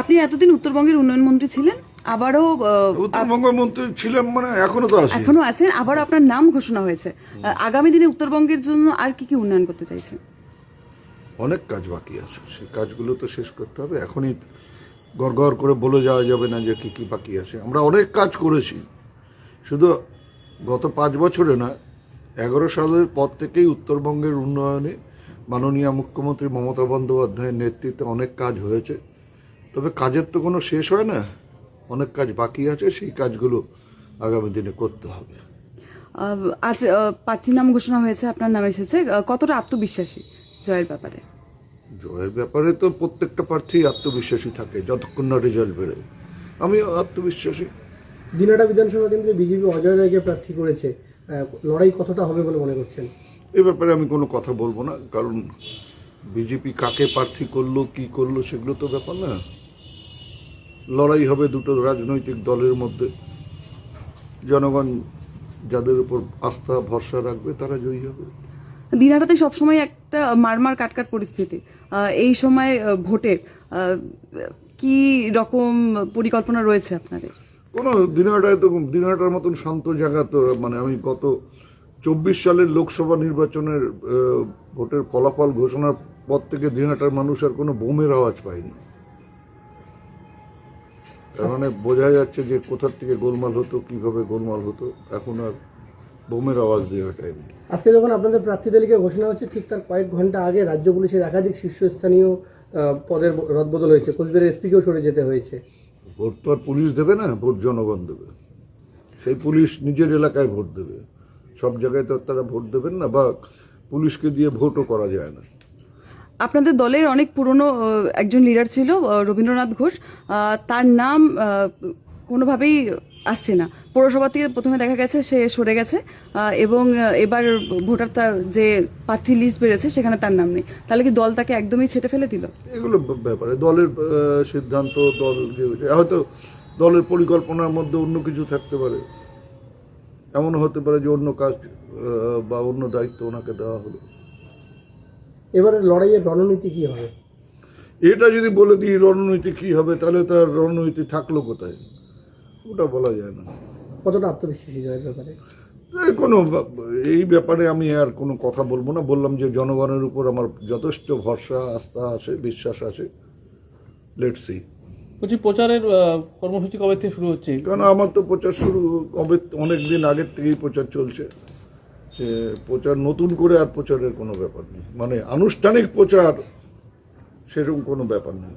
আপনি এতদিন উত্তরবঙ্গের উন্নয়ন মন্ত্রী ছিলেন, আবারও উত্তরবঙ্গের মন্ত্রী ছিলাম, মানে এখনো তো আছি। এখনো আছেন, আবারও আপনার নাম ঘোষণা হয়েছে। আগামী দিনে উত্তরবঙ্গের জন্য আর কি কি উন্নয়ন করতে চাইছেন? অনেক কাজ বাকি আছে, সেই কাজগুলো তো শেষ করতে হবে। এখনই গড় করে বলে যাওয়া যাবে না যে কি কি বাকি আছে। আমরা অনেক কাজ করেছি, শুধু গত 5 বছরে না, 11 সালের পর থেকেই উত্তরবঙ্গের উন্নয়নে মাননীয় মুখ্যমন্ত্রী মমতা বন্দ্যোপাধ্যায়ের নেতৃত্বে অনেক কাজ হয়েছে। তবে কাজের তো কোনো শেষ হয় না, অনেক কাজ বাকি আছে, সেই কাজগুলো আগামী দিনে করতে হবে। আজ প্রার্থীর নাম ঘোষণা হয়েছে, আপনার নাম এসেছে, কতটা আত্মবিশ্বাসী জয়ের ব্যাপারে? জয়ের ব্যাপারে তো প্রত্যেকটা প্রার্থী আত্মবিশ্বাসী থাকে যতক্ষণ না রেজাল্ট বেরোয়। আমিও আত্মবিশ্বাসী। দিনাটা বিধানসভা কেন্দ্রে বিজেপি অজয় রায়কে প্রার্থী করেছে, লড়াই কতটা হবে বলে মনে করছেন? এ ব্যাপারে আমি কোনো কথা বলবো না, কারণ বিজেপি কাকে প্রার্থী করলো কি করলো সেগুলো তো ব্যাপার না। লড়াই হবে দুটো রাজনৈতিক দলের মধ্যে। জনগণ যাদের উপর আস্থা ভরসা রাখবে তারা জয়ী হবে। দিনহাটাতে সবসময় একটা মারমার কাটকাট পরিস্থিতি, এই সময় ভোটের কি রকম পরিকল্পনা রয়েছে আপনাদের? কোনো দিনহাটার মতন শান্ত জায়গা তো, মানে আমি গত 24 সালের লোকসভা নির্বাচনের ভোটের ফলাফল ঘোষণার পর থেকে দিনহাটার মানুষ আর কোনো বোমের আওয়াজ পায়নি। তার মানে বোঝা যাচ্ছে যে কোথার থেকে গোলমাল হতো, কিভাবে গোলমাল হতো, এখন আর বোমের আওয়াজ দিনহাটায় নেই। আজকে যখন আপনাদের প্রার্থী তালিকা ঘোষণা হচ্ছে, ঠিক তার কয়েক ঘন্টা আগে রাজ্য পুলিশের একাধিক শীর্ষস্থানীয় পদের রদবদল হয়েছে, কোচবিহারের এসপিকেও সরে যেতে হয়েছে। ভোট তো আর পুলিশ দেবে না, ভোট জনগণ দেবে। সেই পুলিশ নিজের এলাকায় ভোট দেবে, সব জায়গায় তো তারা ভোট দেবেন না, বা পুলিশকে দিয়ে ভোটও করা যায় না। আপনাদের দলের অনেক পুরনো একজন লিডার ছিল রবীন্দ্রনাথ ঘোষ, তার নাম কোনোভাবেই আসছে না। পৌরসভা থেকে প্রথমে দেখা গেছে সে সরে গেছে, এবং এবার ভোটার যে প্রার্থী লিস্ট বেড়েছে সেখানে তার নাম নেই। তাহলে কি দল তাকে একদমই ছেটে ফেলে দিল? এগুলো ব্যাপারে দলের সিদ্ধান্ত, দল হয়তো দলের পরিকল্পনার মধ্যে অন্য কিছু থাকতে পারে। এমনও হতে পারে যে অন্য কাজ বা অন্য দায়িত্ব ওনাকে দেওয়া হলো। এবারে লড়াইয়ের রণনীতি কি হবে? এটা যদি বলে দিই রণনীতি কি হবে, তাহলে তার রণনীতি থাকলো কোথায়, ওটা বলা যায় না। কতটা আত্মবিশ্বাসী জয়ের ব্যাপারে? এই ব্যাপারে আমি আর কোনো কথা বলবো না। বললাম যে জনগণের উপর আমার যথেষ্ট ভরসা, আস্থা আছে, বিশ্বাস আছে। Let's see. বলছি, প্রচারের কর্মসূচি কবে থেকে শুরু হচ্ছে? কারণ আমার তো প্রচার শুরু কবে, অনেক দিন আগের থেকেই প্রচার চলছে। সে প্রচার নতুন করে আর প্রচারের কোনো ব্যাপার নেই, মানে আনুষ্ঠানিক প্রচার সেরকম কোনো ব্যাপার নেই।